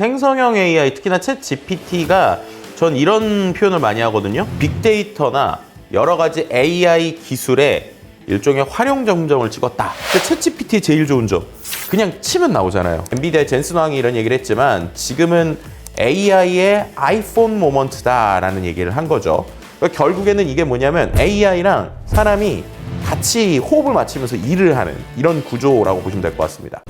생성형 AI, 특히나 챗 GPT가 전 이런 표현을 많이 하거든요. 빅데이터나 여러 가지 AI 기술의 일종의 활용 점정을 찍었다. 근데 챗 GPT의 제일 좋은 점, 그냥 치면 나오잖아요. 엔비디아의 젠슨 왕이 이런 얘기를 했지만 지금은 AI의 아이폰 모먼트다라는 얘기를 한 거죠. 그러니까 결국에는 이게 뭐냐면 AI랑 사람이 같이 호흡을 맞추면서 일을 하는 이런 구조라고 보시면 될 것 같습니다.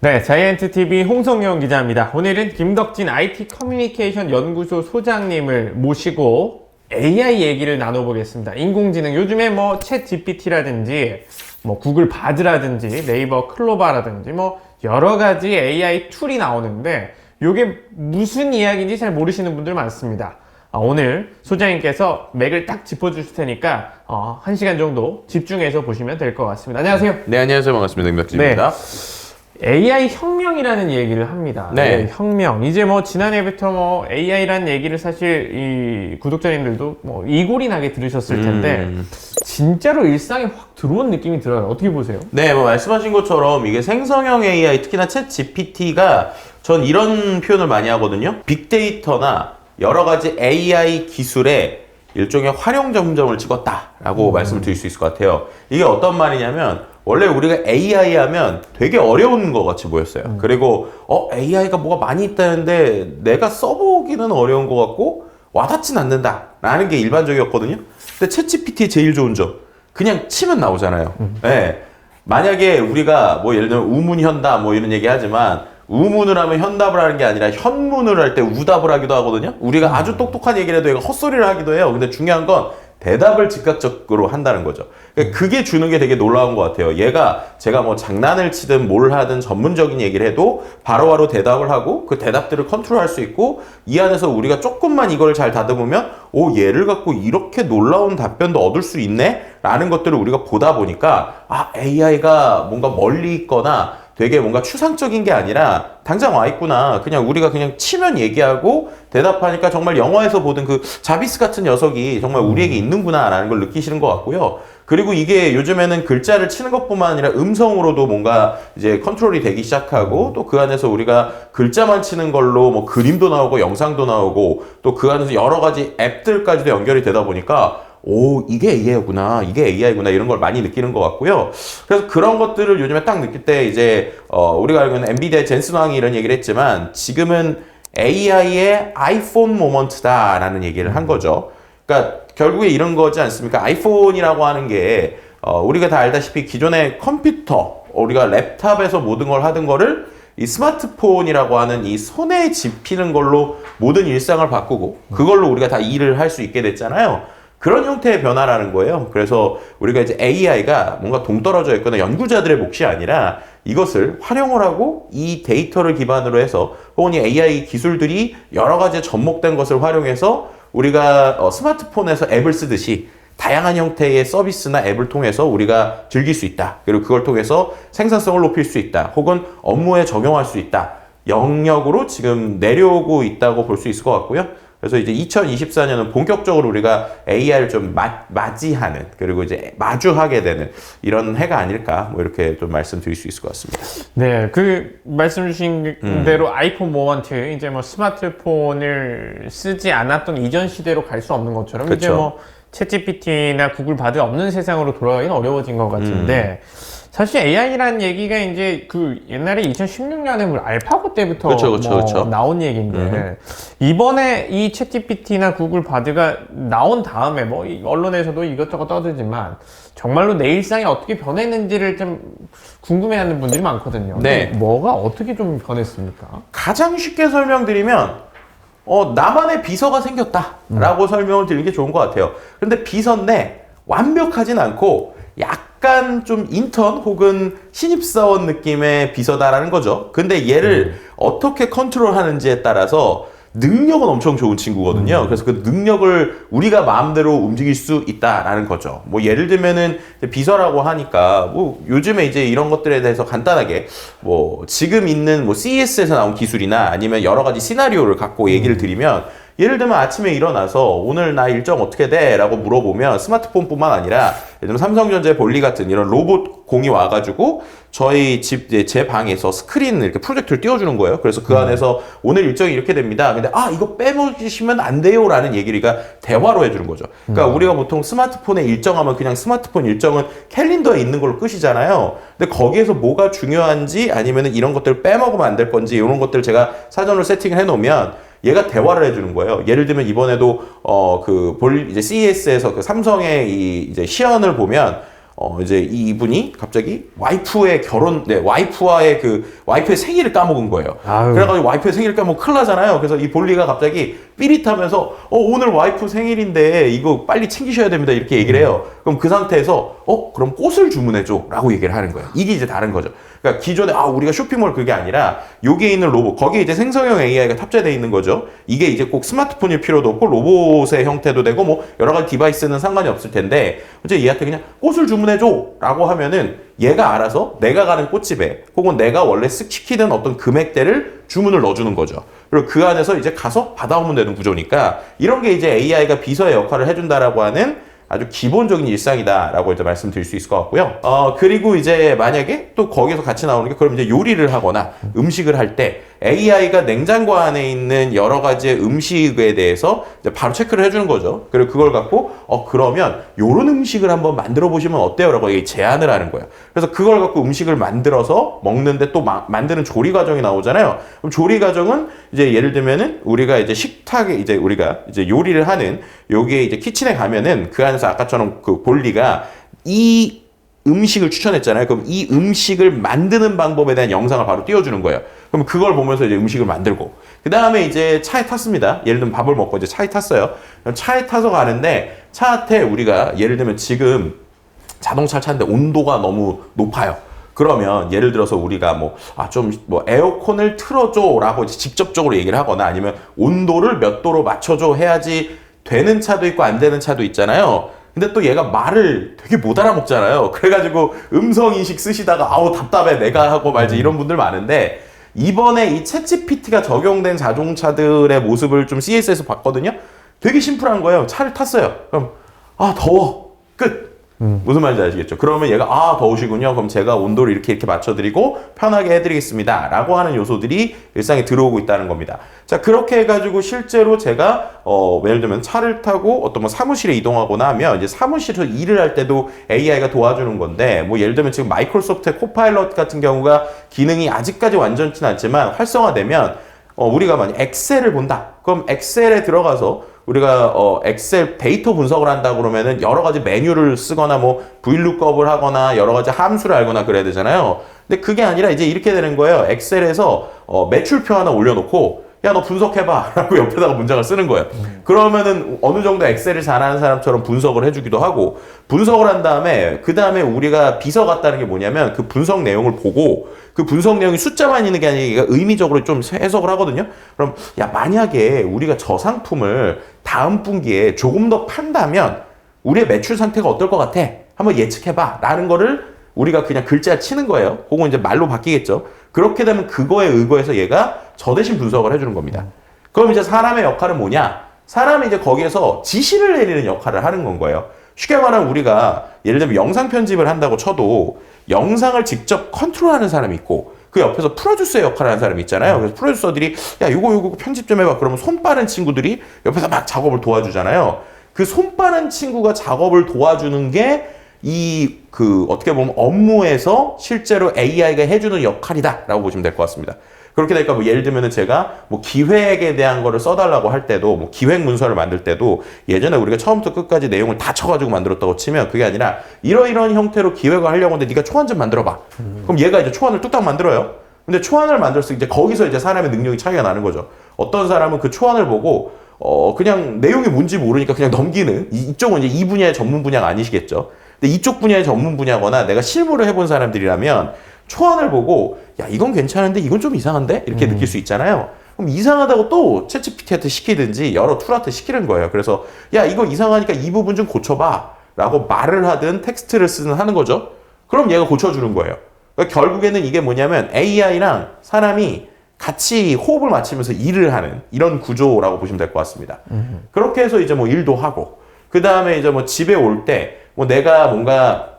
네, 자이언트TV 홍성용 기자입니다. 오늘은 김덕진 IT 커뮤니케이션 연구소 소장님을 모시고 AI 얘기를 나눠보겠습니다. 인공지능, 요즘에 뭐 챗 GPT라든지 뭐 구글 바드라든지 네이버 클로바라든지 뭐 여러 가지 AI 툴이 나오는데 이게 무슨 이야기인지 잘 모르시는 분들 많습니다. 오늘 소장님께서 맥을 딱 짚어주실 테니까 1시간 정도 집중해서 보시면 될 것 같습니다. 안녕하세요. 네, 안녕하세요. 반갑습니다. 김덕진입니다. AI 혁명이라는 얘기를 합니다. 네. 혁명. 이제 뭐 지난해부터 뭐 AI라는 얘기를 사실 이 구독자님들도 뭐 이골이 나게 들으셨을 텐데 진짜로 일상에 확 들어온 느낌이 들어요. 어떻게 보세요? 네, 뭐 말씀하신 것처럼 이게 생성형 AI, 특히나 챗 GPT가 전 이런 표현을 많이 하거든요. 빅데이터나 여러 가지 AI 기술의 일종의 활용 점정을 찍었다라고 말씀을 드릴 수 있을 것 같아요. 이게 어떤 말이냐면 원래 우리가 AI 하면 되게 어려운 것 같이 보였어요. 그리고 AI가 뭐가 많이 있다는데 내가 써보기는 어려운 것 같고 와닿진 않는다 라는 게 일반적이었거든요. 근데 챗GPT의 제일 좋은 점, 그냥 치면 나오잖아요. 네. 만약에 우리가 뭐 예를 들면 우문현답 뭐 이런 얘기 하지만 우문을 하면 현답을 하는 게 아니라 현문을 할 때 우답을 하기도 하거든요. 우리가 아주 똑똑한 얘기를 해도 얘가 헛소리를 하기도 해요. 근데 중요한 건 대답을 즉각적으로 한다는 거죠. 그게 주는 게 되게 놀라운 것 같아요. 얘가 제가 뭐 장난을 치든 뭘 하든 전문적인 얘기를 해도 바로바로 대답을 하고 그 대답들을 컨트롤할 수 있고 이 안에서 우리가 조금만 이걸 잘 다듬으면 얘를 갖고 이렇게 놀라운 답변도 얻을 수 있네? 라는 것들을 우리가 보다 보니까 AI가 뭔가 멀리 있거나 되게 뭔가 추상적인 게 아니라 당장 와 있구나. 그냥 우리가 그냥 치면 얘기하고 대답하니까 정말 영화에서 보던 그 자비스 같은 녀석이 정말 우리에게 있는구나 라는 걸 느끼시는 것 같고요. 그리고 이게 요즘에는 글자를 치는 것뿐만 아니라 음성으로도 뭔가 이제 컨트롤이 되기 시작하고 또 그 안에서 우리가 글자만 치는 걸로 뭐 그림도 나오고 영상도 나오고 또 그 안에서 여러 가지 앱들까지도 연결이 되다 보니까 이게 AI구나, 이게 AI구나, 이런 걸 많이 느끼는 것 같고요. 그래서 그런 것들을 요즘에 딱 느낄 때 이제, 우리가 알고 있는 엔비디아의 젠슨 왕이 이런 얘기를 했지만 지금은 AI의 아이폰 모먼트다라는 얘기를 한 거죠. 그러니까 결국에 이런 거지 않습니까? 아이폰이라고 하는 게, 우리가 다 알다시피 기존의 컴퓨터, 우리가 랩탑에서 모든 걸 하던 거를 이 스마트폰이라고 하는 이 손에 집히는 걸로 모든 일상을 바꾸고 그걸로 우리가 다 일을 할 수 있게 됐잖아요. 그런 형태의 변화라는 거예요. 그래서 우리가 이제 AI가 뭔가 동떨어져 있거나 연구자들의 몫이 아니라 이것을 활용을 하고 이 데이터를 기반으로 해서 혹은 이 AI 기술들이 여러 가지 접목된 것을 활용해서 우리가 스마트폰에서 앱을 쓰듯이 다양한 형태의 서비스나 앱을 통해서 우리가 즐길 수 있다. 그리고 그걸 통해서 생산성을 높일 수 있다. 혹은 업무에 적용할 수 있다. 영역으로 지금 내려오고 있다고 볼 수 있을 것 같고요. 그래서 이제 2024년은 본격적으로 우리가 AI를 좀 맞이하는, 그리고 이제 마주하게 되는 이런 해가 아닐까, 뭐 이렇게 좀 말씀드릴 수 있을 것 같습니다. 네, 그 말씀 주신 대로 아이폰 모먼트, 이제 뭐 스마트폰을 쓰지 않았던 이전 시대로 갈 수 없는 것처럼 그쵸. 이제 뭐 챗GPT나 구글 바드 없는 세상으로 돌아가기는 어려워진 것 같은데 사실 AI라는 얘기가 이제 그 옛날에 2016년에 알파고 때부터 그쵸. 나온 얘기인데 이번에 이 챗GPT나 구글 바드가 나온 다음에 뭐 언론에서도 이것저것 떠들지만 정말로 내 일상이 어떻게 변했는지를 좀 궁금해하는 분들이 많거든요. 네. 뭐가 어떻게 좀 변했습니까? 가장 쉽게 설명드리면 나만의 비서가 생겼다라고 설명을 드리는 게 좋은 것 같아요. 근데 비서인데 완벽하진 않고 약간 좀 인턴 혹은 신입사원 느낌의 비서다라는 거죠. 근데 얘를 어떻게 컨트롤하는지에 따라서 능력은 엄청 좋은 친구거든요. 그래서 그 능력을 우리가 마음대로 움직일 수 있다라는 거죠. 뭐 예를 들면은 비서라고 하니까 뭐 요즘에 이제 이런 것들에 대해서 간단하게 뭐 지금 있는 뭐 CES에서 나온 기술이나 아니면 여러 가지 시나리오를 갖고 얘기를 드리면 예를 들면 아침에 일어나서 오늘 나 일정 어떻게 돼? 라고 물어보면 스마트폰뿐만 아니라 예를 들면 삼성전자의 볼리 같은 이런 로봇 공이 와가지고 저희 집, 제 방에서 스크린 이렇게 프로젝터를 띄워주는 거예요. 그래서 그 안에서 오늘 일정이 이렇게 됩니다. 근데 이거 빼먹으시면 안 돼요. 라는 얘기를 대화로 해주는 거죠. 그러니까 우리가 보통 스마트폰에 일정하면 그냥 스마트폰 일정은 캘린더에 있는 걸로 끝이잖아요. 근데 거기에서 뭐가 중요한지 아니면 이런 것들을 빼먹으면 안 될 건지 이런 것들을 제가 사전으로 세팅을 해놓으면 얘가 대화를 해주는 거예요. 예를 들면 이번에도 이제 CES에서 그 삼성의 이제 시연을 보면 이제 이분이 갑자기 와이프의 와이프와의 와이프의 생일을 까먹은 거예요. 아유. 그래가지고 와이프의 생일을 까먹으면 큰일 나잖아요. 그래서 이 볼리가 갑자기 삐릿하면서 오늘 와이프 생일인데 이거 빨리 챙기셔야 됩니다. 이렇게 얘기를 해요. 그럼 그 상태에서 그럼 꽃을 주문해줘 라고 얘기를 하는 거예요. 이게 이제 다른 거죠. 그러니까 기존에 우리가 쇼핑몰 그게 아니라 여기에 있는 로봇, 거기에 이제 생성형 AI가 탑재되어 있는 거죠. 이게 이제 꼭 스마트폰일 필요도 없고 로봇의 형태도 되고 뭐 여러 가지 디바이스는 상관이 없을 텐데 이제 얘한테 그냥 꽃을 주문해줘 라고 하면은 얘가 알아서 내가 가는 꽃집에 혹은 내가 원래 시키던 어떤 금액대를 주문을 넣어주는 거죠. 그리고 그 안에서 이제 가서 받아오면 되는 구조니까 이런 게 이제 AI가 비서의 역할을 해준다라고 하는 아주 기본적인 일상이다라고 이제 말씀드릴 수 있을 것 같고요. 그리고 이제 만약에 또 거기서 같이 나오는 게 그럼 이제 요리를 하거나 음식을 할 때 AI가 냉장고 안에 있는 여러 가지의 음식에 대해서 이제 바로 체크를 해주는 거죠. 그리고 그걸 갖고 그러면 요런 음식을 한번 만들어 보시면 어때요? 라고 제안을 하는 거예요. 그래서 그걸 갖고 음식을 만들어서 먹는데 또 만드는 조리 과정이 나오잖아요. 그럼 조리 과정은 이제 예를 들면은 우리가 이제 식탁에 이제 우리가 이제 요리를 하는 여기에 이제 키친에 가면은 그 안에서 아까처럼 그 볼리가 이 음식을 추천했잖아요. 그럼 이 음식을 만드는 방법에 대한 영상을 바로 띄워주는 거예요. 그럼 그걸 보면서 이제 음식을 만들고 그 다음에 이제 차에 탔습니다. 예를 들면 밥을 먹고 이제 차에 탔어요. 차에 타서 가는데 차 앞에 우리가 예를 들면 지금 자동차를 타는데 온도가 너무 높아요. 그러면 예를 들어서 우리가 에어컨을 틀어줘 라고 이제 직접적으로 얘기를 하거나 아니면 온도를 몇 도로 맞춰줘 해야지 되는 차도 있고 안 되는 차도 있잖아요. 근데 또 얘가 말을 되게 못 알아먹잖아요. 그래가지고 음성인식 쓰시다가 답답해 내가 하고 말지 이런 분들 많은데 이번에 이 챗GPT가 적용된 자동차들의 모습을 좀 CES에서 봤거든요. 되게 심플한 거예요. 차를 탔어요. 그럼 더워. 끝. 무슨 말인지 아시겠죠? 그러면 얘가 더우시군요. 그럼 제가 온도를 이렇게 맞춰드리고 편하게 해드리겠습니다. 라고 하는 요소들이 일상에 들어오고 있다는 겁니다. 자, 그렇게 해가지고 실제로 제가 예를 들면 차를 타고 어떤 사무실에 이동하거나 하면 이제 사무실에서 일을 할 때도 AI가 도와주는 건데 예를 들면 지금 마이크로소프트의 코파일럿 같은 경우가 기능이 아직까지 완전치는 않지만 활성화되면 우리가 만약 엑셀을 본다. 그럼 엑셀에 들어가서 우리가 엑셀 데이터 분석을 한다 그러면은 여러 가지 메뉴를 쓰거나 VLOOKUP을 하거나 여러 가지 함수를 알거나 그래야 되잖아요. 근데 그게 아니라 이제 이렇게 되는 거예요. 엑셀에서 매출표 하나 올려놓고 야, 너 분석해봐 라고 옆에다가 문장을 쓰는 거예요. 그러면은 어느 정도 엑셀을 잘하는 사람처럼 분석을 해주기도 하고 분석을 한 다음에 그 다음에 우리가 비서 같다는 게 뭐냐면 그 분석 내용을 보고 그 분석 내용이 숫자만 있는 게 아니라 의미적으로 좀 해석을 하거든요. 그럼 만약에 우리가 저 상품을 다음 분기에 조금 더 판다면 우리의 매출 상태가 어떨 것 같아? 한번 예측해봐 라는 거를 우리가 그냥 글자 치는 거예요. 혹은 이제 말로 바뀌겠죠. 그렇게 되면 그거에 의거해서 얘가 저 대신 분석을 해주는 겁니다. 그럼 이제 사람의 역할은 뭐냐? 사람이 이제 거기에서 지시를 내리는 역할을 하는 건 거예요. 쉽게 말하면 우리가 예를 들면 영상 편집을 한다고 쳐도 영상을 직접 컨트롤하는 사람이 있고 그 옆에서 프로듀서의 역할을 하는 사람이 있잖아요. 그래서 프로듀서들이 야 요거 편집 좀 해봐. 그러면 손 빠른 친구들이 옆에서 막 작업을 도와주잖아요. 그 손 빠른 친구가 작업을 도와주는 게 어떻게 보면 업무에서 실제로 AI가 해주는 역할이다라고 보시면 될 것 같습니다. 그렇게 되니까 예를 들면은 제가 기획에 대한 거를 써달라고 할 때도 기획 문서를 만들 때도 예전에 우리가 처음부터 끝까지 내용을 다 쳐가지고 만들었다고 치면 그게 아니라 이러이러한 형태로 기획을 하려고 하는데 네가 초안 좀 만들어봐. 그럼 얘가 이제 초안을 뚝딱 만들어요. 근데 초안을 만들었을 때 이제 거기서 이제 사람의 능력이 차이가 나는 거죠. 어떤 사람은 그 초안을 보고 그냥 내용이 뭔지 모르니까 그냥 넘기는 이쪽은 이제 이 분야의 전문 분야가 아니시겠죠. 근데 이쪽 분야의 전문 분야거나 내가 실무를 해본 사람들이라면 초안을 보고 야 이건 괜찮은데 이건 좀 이상한데? 이렇게 느낄 수 있잖아요. 그럼 이상하다고 또 챗GPT한테 시키든지 여러 툴한테 시키는 거예요. 그래서 야 이거 이상하니까 이 부분 좀 고쳐봐 라고 말을 하든 텍스트를 쓰든 하는 거죠. 그럼 얘가 고쳐주는 거예요. 그러니까 결국에는 이게 뭐냐면 AI랑 사람이 같이 호흡을 맞추면서 일을 하는 이런 구조라고 보시면 될 것 같습니다. 그렇게 해서 이제 뭐 일도 하고, 그 다음에 이제 뭐 집에 올 때 뭐 내가 뭔가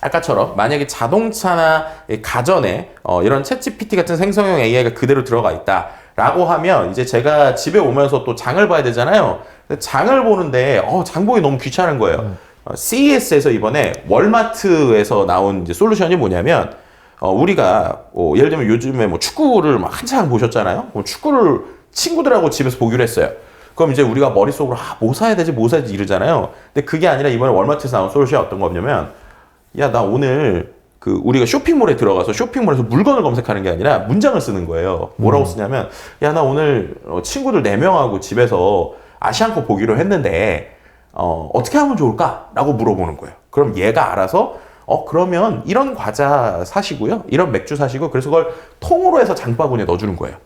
아까처럼 만약에 자동차나 가전에 이런 챗GPT 같은 생성형 AI가 그대로 들어가 있다라고 하면 이제 제가 집에 오면서 또 장을 봐야 되잖아요. 장을 보는데 장 보기 너무 귀찮은 거예요. CES에서 이번에 월마트에서 나온 이제 솔루션이 뭐냐면 우리가 예를 들면 요즘에 뭐 축구를 막 한창 보셨잖아요. 축구를 친구들하고 집에서 보기로 했어요. 그럼 이제 우리가 머릿속으로 뭐 사야 되지 이러잖아요. 근데 그게 아니라 이번에 월마트에서 나온 솔루션이 어떤 거냐면 야, 나 오늘 우리가 쇼핑몰에 들어가서 쇼핑몰에서 물건을 검색하는 게 아니라 문장을 쓰는 거예요. 뭐라고 쓰냐면 야, 나 오늘 친구들 4명하고 집에서 아시안컵 보기로 했는데 어떻게 하면 좋을까? 라고 물어보는 거예요. 그럼 얘가 알아서 그러면 이런 과자 사시고요. 이런 맥주 사시고 그래서 그걸 통으로 해서 장바구니에 넣어주는 거예요.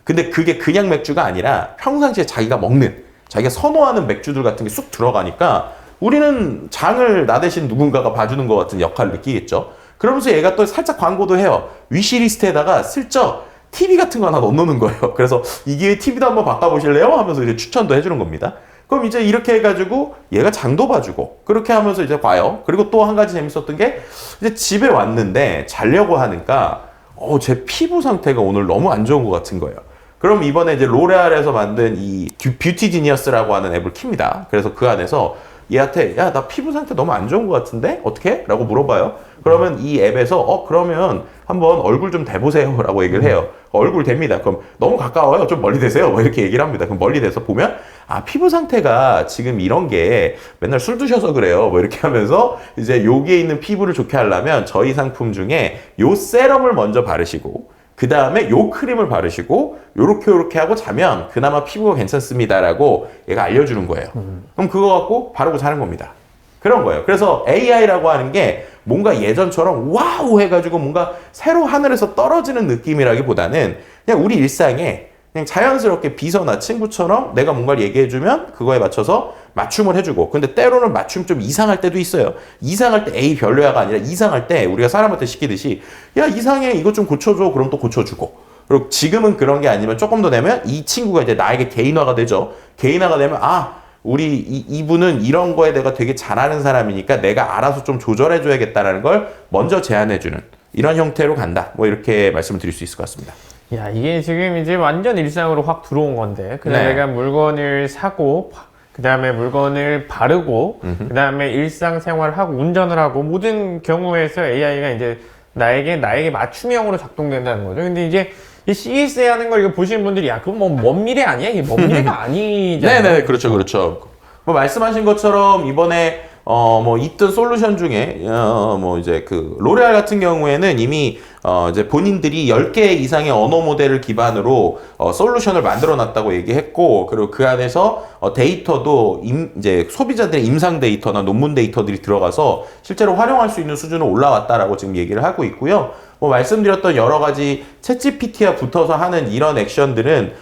근데 그게 그냥 맥주가 아니라 평상시에 자기가 먹는, 자기가 선호하는 맥주들 같은 게 쑥 들어가니까 우리는 장을 나 대신 누군가가 봐주는 것 같은 역할을 느끼겠죠. 그러면서 얘가 또 살짝 광고도 해요. 위시리스트에다가 슬쩍 TV 같은 거 하나 넣어놓는 거예요. 그래서 이 기회에 TV도 한번 바꿔보실래요? 하면서 이제 추천도 해주는 겁니다. 그럼 이제 이렇게 해가지고 얘가 장도 봐주고 그렇게 하면서 이제 봐요. 그리고 또 한 가지 재밌었던 게 이제 집에 왔는데 자려고 하니까 제 피부 상태가 오늘 너무 안 좋은 것 같은 거예요. 그럼 이번에 이제 로레알에서 만든 이 뷰티 지니어스라고 하는 앱을 킵니다. 그래서 그 안에서 얘한테 야, 나 피부 상태 너무 안 좋은 것 같은데 어떻게? 라고 물어봐요. 그러면 이 앱에서 그러면 한번 얼굴 좀 대보세요 라고 얘기를 해요. 얼굴 댑니다. 그럼 너무 가까워요. 좀 멀리 대세요. 뭐 이렇게 얘기를 합니다. 그럼 멀리 대서 보면 피부 상태가 지금 이런 게 맨날 술 드셔서 그래요. 뭐 이렇게 하면서 이제 여기에 있는 피부를 좋게 하려면 저희 상품 중에 요 세럼을 먼저 바르시고 그 다음에 요 크림을 바르시고 요렇게 하고 자면 그나마 피부가 괜찮습니다라고 얘가 알려주는 거예요. 그럼 그거 갖고 바르고 자는 겁니다. 그런 거예요. 그래서 AI라고 하는 게 뭔가 예전처럼 와우 해가지고 뭔가 새로 하늘에서 떨어지는 느낌이라기보다는 그냥 우리 일상에 그냥 자연스럽게 비서나 친구처럼 내가 뭔가를 얘기해주면 그거에 맞춰서 맞춤을 해주고, 근데 때로는 맞춤 좀 이상할 때도 있어요. 이상할 때 에이 별로야가 아니라 이상할 때 우리가 사람한테 시키듯이 야, 이상해, 이거 좀 고쳐줘. 그럼 또 고쳐주고. 그리고 지금은 그런 게 아니면 조금 더 되면 이 친구가 이제 나에게 개인화가 되죠. 개인화가 되면 우리 이분은 이런 거에 내가 되게 잘하는 사람이니까 내가 알아서 좀 조절해줘야겠다라는 걸 먼저 제안해주는 이런 형태로 간다. 뭐 이렇게 말씀을 드릴 수 있을 것 같습니다. 야, 이게 지금 이제 완전 일상으로 확 들어온 건데, 그다음에 내가 물건을 사고, 그 다음에 물건을 바르고, 그 다음에 일상생활을 하고, 운전을 하고, 모든 경우에서 AI가 이제 나에게 맞춤형으로 작동된다는 거죠. 근데 이제 이 CSA 하는 걸 이거 보시는 분들이, 야, 그건 뭐 먼 미래 아니야? 이게 먼 미래가 아니잖아요. 네네, 그렇죠. 뭐 말씀하신 것처럼 이번에 뭐 있던 솔루션 중에 뭐 이제 로레알 같은 경우에는 이미 이제 본인들이 10개 이상의 언어 모델을 기반으로 솔루션을 만들어 놨다고 얘기했고, 그리고 그 안에서 데이터도 이제 소비자들의 임상 데이터나 논문 데이터들이 들어가서 실제로 활용할 수 있는 수준으로 올라왔다라고 지금 얘기를 하고 있고요. 뭐 말씀드렸던 여러 가지 챗GPT와 붙어서 하는 이런 액션들은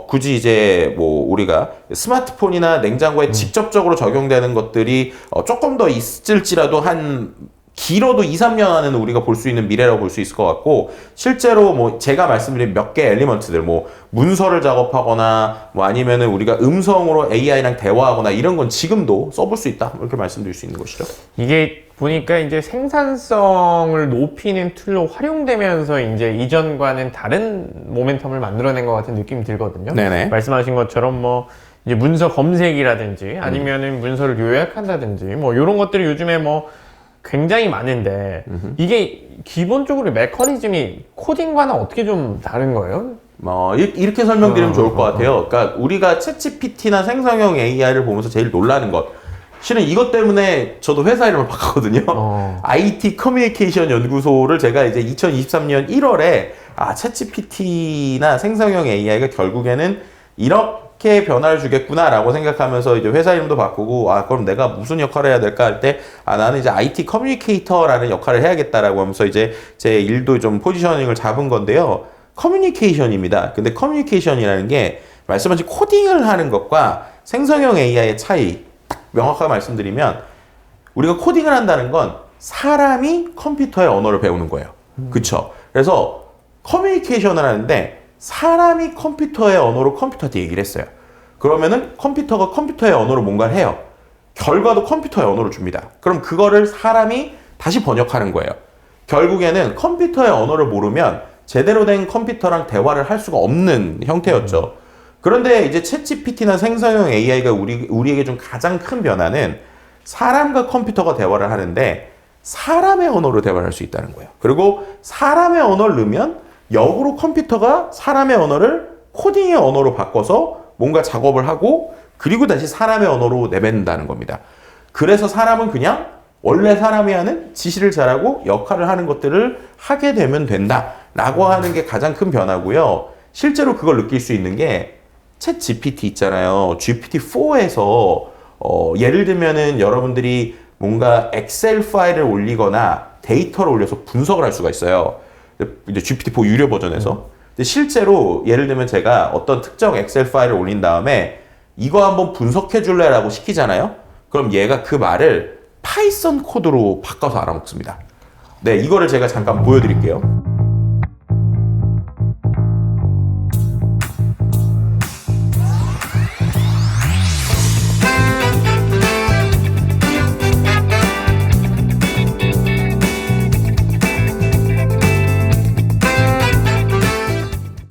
굳이 이제 뭐 우리가 스마트폰이나 냉장고에 직접적으로 적용되는 것들이 조금 더 있을지라도 한 길어도 2, 3년 안에는 우리가 볼 수 있는 미래라고 볼 수 있을 것 같고, 실제로 뭐 제가 말씀드린 몇 개 엘리먼트들, 뭐 문서를 작업하거나 뭐 아니면은 우리가 음성으로 AI랑 대화하거나 이런 건 지금도 써볼 수 있다, 이렇게 말씀드릴 수 있는 것이죠. 이게 보니까 이제 생산성을 높이는 툴로 활용되면서 이제 이전과는 다른 모멘텀을 만들어낸 것 같은 느낌이 들거든요. 네네. 말씀하신 것처럼 뭐 이제 문서 검색이라든지 아니면은 문서를 요약한다든지 뭐 이런 것들이 요즘에 뭐 굉장히 많은데 이게 기본적으로 메커니즘이 코딩과는 어떻게 좀 다른 거예요? 이렇게 설명드리면 좋을 것 같아요. 그러니까 우리가 챗GPT나 생성형 AI를 보면서 제일 놀라는 것, 실은 이것 때문에 저도 회사 이름을 바꿨거든요. IT 커뮤니케이션 연구소를 제가 이제 2023년 1월에 챗GPT나 생성형 AI가 결국에는 이렇게 변화를 주겠구나라고 생각하면서 이제 회사 이름도 바꾸고, 그럼 내가 무슨 역할을 해야 될까 할 때, 나는 이제 IT 커뮤니케이터라는 역할을 해야겠다라고 하면서 이제 제 일도 좀 포지셔닝을 잡은 건데요. 커뮤니케이션입니다. 근데 커뮤니케이션이라는 게 말씀하신 코딩을 하는 것과 생성형 AI의 차이, 딱 명확하게 말씀드리면, 우리가 코딩을 한다는 건 사람이 컴퓨터의 언어를 배우는 거예요. 그쵸? 그래서 커뮤니케이션을 하는데 사람이 컴퓨터의 언어로 컴퓨터한테 얘기를 했어요. 그러면은 컴퓨터가 컴퓨터의 언어로 뭔가를 해요. 결과도 컴퓨터의 언어로 줍니다. 그럼 그거를 사람이 다시 번역하는 거예요. 결국에는 컴퓨터의 언어를 모르면 제대로 된 컴퓨터랑 대화를 할 수가 없는 형태였죠. 그런데 이제 챗GPT나 생성형 AI가 우리에게 좀 가장 큰 변화는 사람과 컴퓨터가 대화를 하는데 사람의 언어로 대화를 할 수 있다는 거예요. 그리고 사람의 언어를 넣으면 역으로 컴퓨터가 사람의 언어를 코딩의 언어로 바꿔서 뭔가 작업을 하고 그리고 다시 사람의 언어로 내뱉는다는 겁니다. 그래서 사람은 그냥 원래 사람이 하는 지시를 잘하고 역할을 하는 것들을 하게 되면 된다라고 하는 게 가장 큰 변화고요. 실제로 그걸 느낄 수 있는 게 챗 GPT 있잖아요. GPT-4에서 예를 들면은 여러분들이 뭔가 엑셀 파일을 올리거나 데이터를 올려서 분석을 할 수가 있어요. 이제 GPT-4 유료 버전에서. 근데 실제로 예를 들면 제가 어떤 특정 엑셀 파일을 올린 다음에 이거 한번 분석해 줄래라고 시키잖아요. 그럼 얘가 그 말을 파이썬 코드로 바꿔서 알아먹습니다. 네, 이거를 제가 잠깐 보여드릴게요.